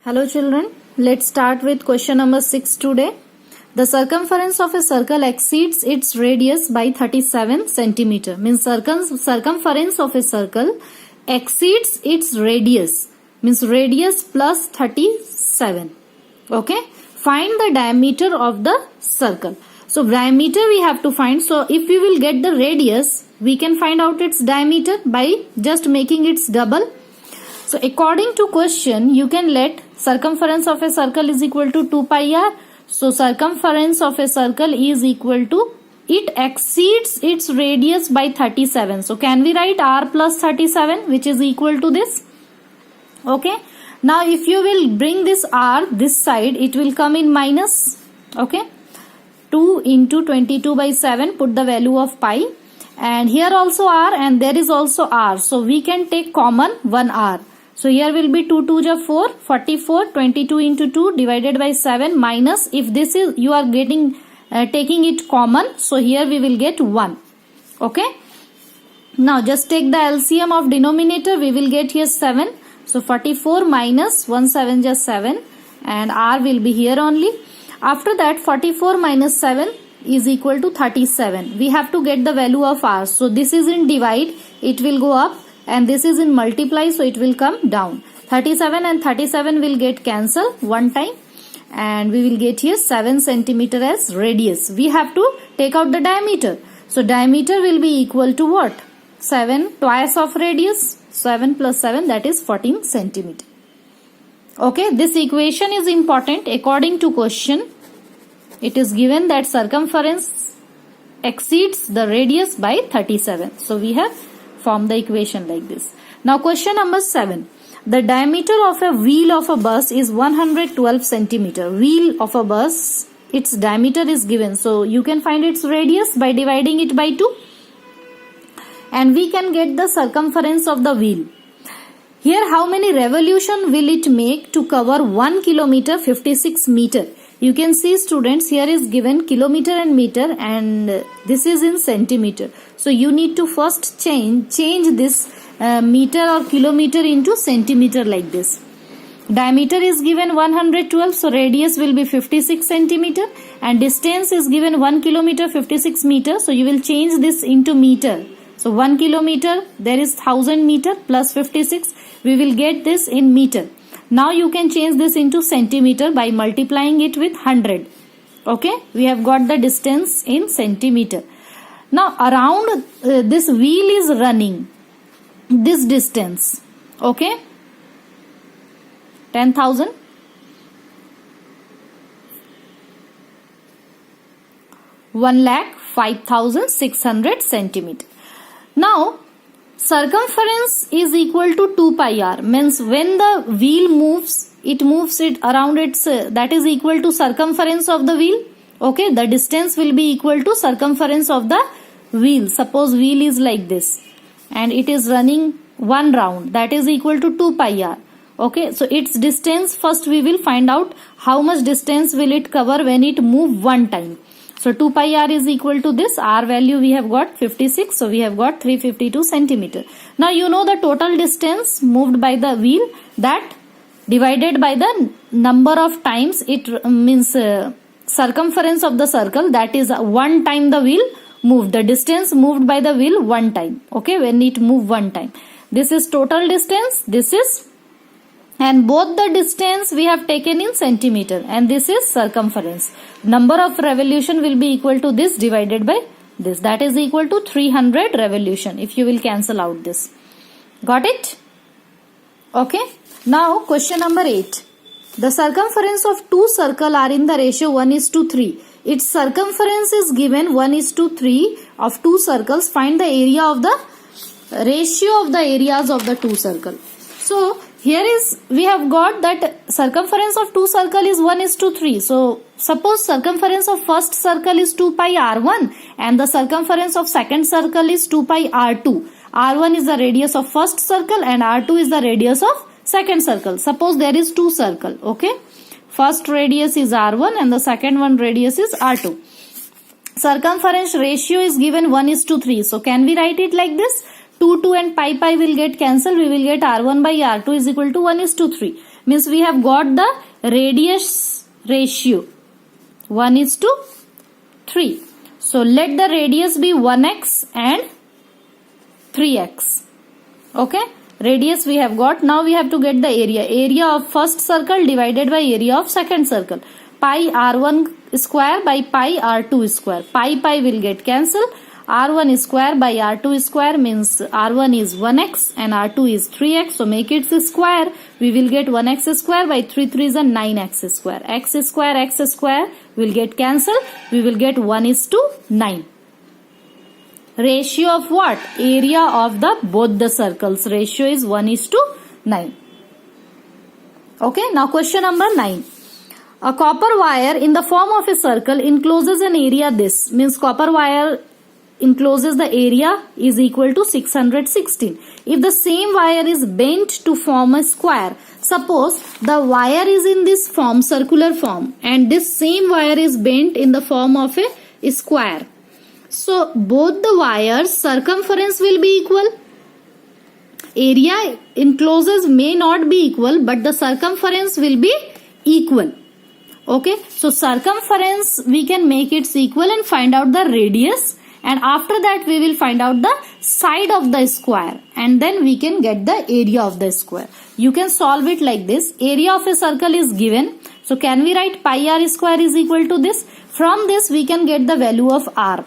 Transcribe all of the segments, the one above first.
Hello children, let's start with question number 6 today. The circumference of a circle exceeds its radius by 37 centimeter. Means circumference of a circle exceeds its radius. Means radius plus 37. Okay. Find the diameter of the circle. So diameter we have to find. So if we will get the radius, we can find out its diameter by just making its double. So according to question, you can let circumference of a circle is equal to 2 pi r. So circumference of a circle is equal to, it exceeds its radius by 37. So can we write r plus 37 which is equal to this? Okay. Now if you will bring this r this side, it will come in minus. Okay. 2 into 22 by 7, put the value of pi. And here also r and there is also r. So we can take common 1 r. So here will be 2 2 ja 4, 44, 22 into 2 divided by 7 minus, if this is, you are getting, taking it common. So here we will get 1. Okay. Now just take the LCM of denominator, we will get here 7. So 44 minus 1 7 ja 7 and r will be here only. After that 44 minus 7 is equal to 37. We have to get the value of r. So this is in divide, it will go up. And this is in multiply, so it will come down. 37 and 37 will get cancelled one time. And we will get here 7 centimeter as radius. We have to take out the diameter. So diameter will be equal to what? 7 twice of radius. 7 plus 7, that is 14 centimeter. Okay, this equation is important. According to question, it is given that circumference exceeds the radius by 37. So we have form the equation like this. Now question number 7. The diameter of a wheel of a bus is 112 centimeter. Wheel of a bus, its diameter is given. So you can find its radius by dividing it by 2. And we can get the circumference of the wheel. Here how many revolution will it make to cover 1 kilometer 56 meter? You can see students, here is given kilometer and meter and this is in centimeter. So you need to first change this meter or kilometer into centimeter like this. Diameter is given 112, so radius will be 56 centimeter and distance is given 1 kilometer 56 meter. So you will change this into meter. So 1 kilometer, there is 1000 meter plus 56. We will get this in meter. Now you can change this into centimeter by multiplying it with 100. Okay, we have got the distance in centimeter. Now around this wheel is running this distance. Okay, 10,000. 1,05,600 centimeter. Now circumference is equal to 2 pi r, means when the wheel moves, it moves it around its, that is equal to circumference of the wheel. Okay, the distance will be equal to circumference of the wheel. Suppose wheel is like this and it is running one round, that is equal to 2 pi r. Okay, so its distance, first we will find out how much distance will it cover when it move one time. So 2 pi r is equal to this, r value we have got 56, so we have got 352 centimeter. Now you know the total distance moved by the wheel, that divided by the number of times it means circumference of the circle, that is one time the wheel moved, the distance moved by the wheel one time. Okay, when it moved one time. This is total distance, this is, and both the distance we have taken in centimeter and this is circumference. Number of revolution will be equal to this divided by this, that is equal to 300 revolution if you will cancel out this. Got it? Okay. Now question number 8. The circumference of two circles are in the ratio 1:3. Its circumference is given 1:3 of two circles. Find the area of the ratio of the areas of the two circles. So here is, we have got that circumference of two circle is 1:3. So suppose circumference of first circle is 2 pi r1 and the circumference of second circle is 2 pi r2. R1 is the radius of first circle and R2 is the radius of second circle. Suppose there is two circle. Okay, first radius is R1 and the second one radius is R2. Circumference ratio is given 1:3. So can we write it like this? 2 and pi will get cancelled. We will get R1 by R2 is equal to 1:3. Means we have got the radius ratio 1:3. So let the radius be 1x and 3x. Okay, radius we have got. Now we have to get the area. Area of first circle divided by area of second circle. Pi r1 square by pi r2 square. Pi will get cancelled. r1 square by r2 square means r1 is 1x and r2 is 3x. So make it square. We will get 1x square by 3 3s and 9x square. X square will get cancelled. We will get 1:9. Ratio of what? Area of the both the circles. Ratio is 1:9. Okay, now question number 9. A copper wire in the form of a circle encloses an area. This means copper wire encloses the area is equal to 616. If the same wire is bent to form a square, suppose the wire is in this form, circular form, and this same wire is bent in the form of a square. So both the wires circumference will be equal. Area encloses may not be equal, but the circumference will be equal. Okay, so circumference we can make it equal and find out the radius, and after that we will find out the side of the square, and then we can get the area of the square. You can solve it like this. Area of a circle is given. So can we write pi r square is equal to this? From this we can get the value of r.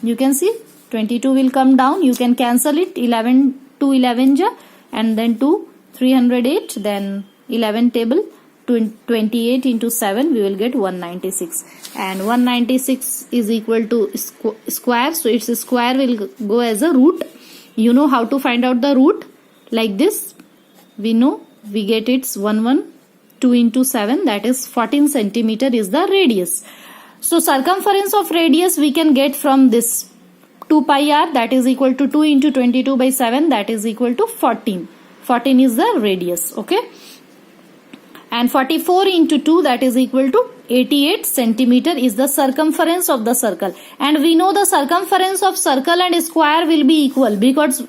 You can see 22 will come down. You can cancel it. 11 to 11 ja, and then 2 308, then 11 table 28 into 7 we will get 196, and 196 is equal to square, so its square will go as a root. You know how to find out the root like this. We know we get its 112 into 7, that is 14 centimeter is the radius. So circumference of radius we can get from this 2 pi r, that is equal to 2 into 22 by 7, that is equal to 14. 14 is the radius. Okay, and 44 into 2, that is equal to 88 centimeter is the circumference of the circle. And we know the circumference of circle and square will be equal because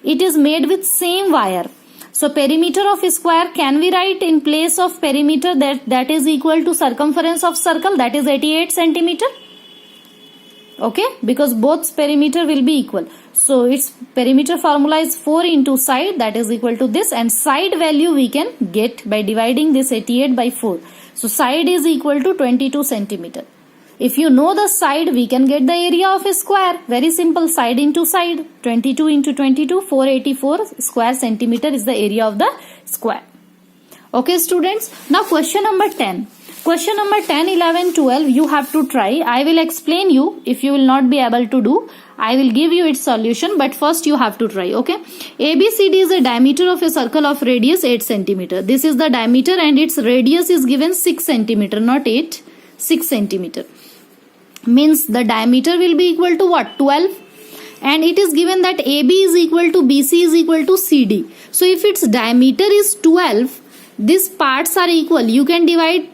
it is made with same wire. So perimeter of square, can we write in place of perimeter that is equal to circumference of circle, that is 88 centimeter. Okay, because both perimeter will be equal. So its perimeter formula is 4 into side, that is equal to this, and side value we can get by dividing this 88 by 4. So side is equal to 22 centimeter. If you know the side, we can get the area of a square. Very simple, side into side. 22 into 22, 484 square centimeter is the area of the square. Okay students, now question number 10. Question number 10, 11, 12 you have to try. I will explain you. If you will not be able to do, I will give you its solution, but first you have to try. Okay, ABCD is the diameter of a circle of radius 8 centimeter. This is the diameter and its radius is given 6 centimeter, not 8, 6 centimeter. Means the diameter will be equal to what? 12. And it is given that AB is equal to BC is equal to CD. So if its diameter is 12, these parts are equal. You can divide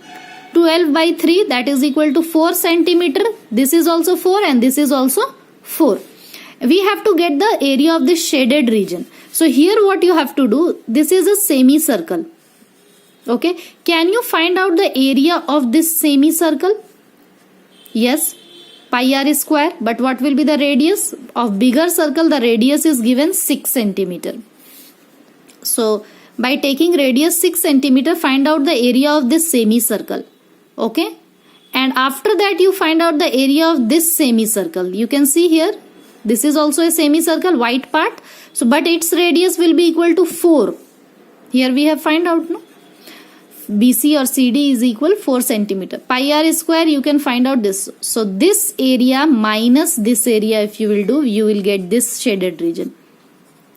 12 by 3, that is equal to 4 centimeter. This is also 4 and this is also 4. We have to get the area of this shaded region. So here what you have to do, this is a semicircle. Okay, can you find out the area of this semicircle? Yes, pi r square, but what will be the radius of bigger circle? The radius is given 6 centimeter. So by taking radius 6 centimeter, find out the area of this semicircle. Okay, and after that you find out the area of this semicircle. You can see here, this is also a semicircle, white part. So but its radius will be equal to 4. Here we have find out, no? BC or CD is equal 4 centimeter. Pi r square, you can find out this. So this area minus this area, if you will do, you will get this shaded region.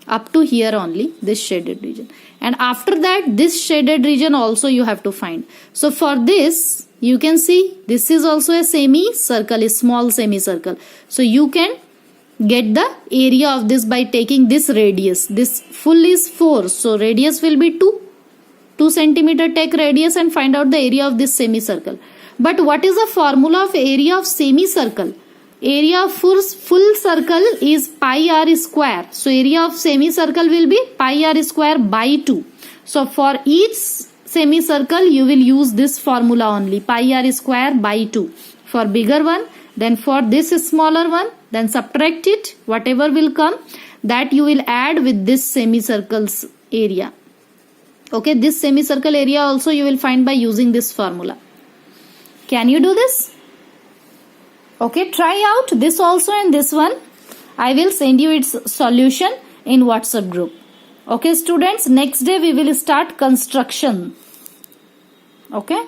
Up to here only, this shaded region. And after that, this shaded region also you have to find. So for this, you can see this is also a semicircle, a small semicircle. So you can get the area of this by taking this radius. This full is 4. So radius will be 2. 2 centimeter, take radius and find out the area of this semicircle. But what is the formula of area of semicircle? Area of full circle is pi r square. So area of semicircle will be pi r square by 2. So for each semicircle, you will use this formula only, pi r square by 2 for bigger one. Then for this smaller one, then subtract it, whatever will come, that you will add with this semicircle's area. Okay, this semicircle area also you will find by using this formula. Can you do this? Okay, try out this also and this one. I will send you its solution in WhatsApp group. Okay, students, next day we will start construction. Okay.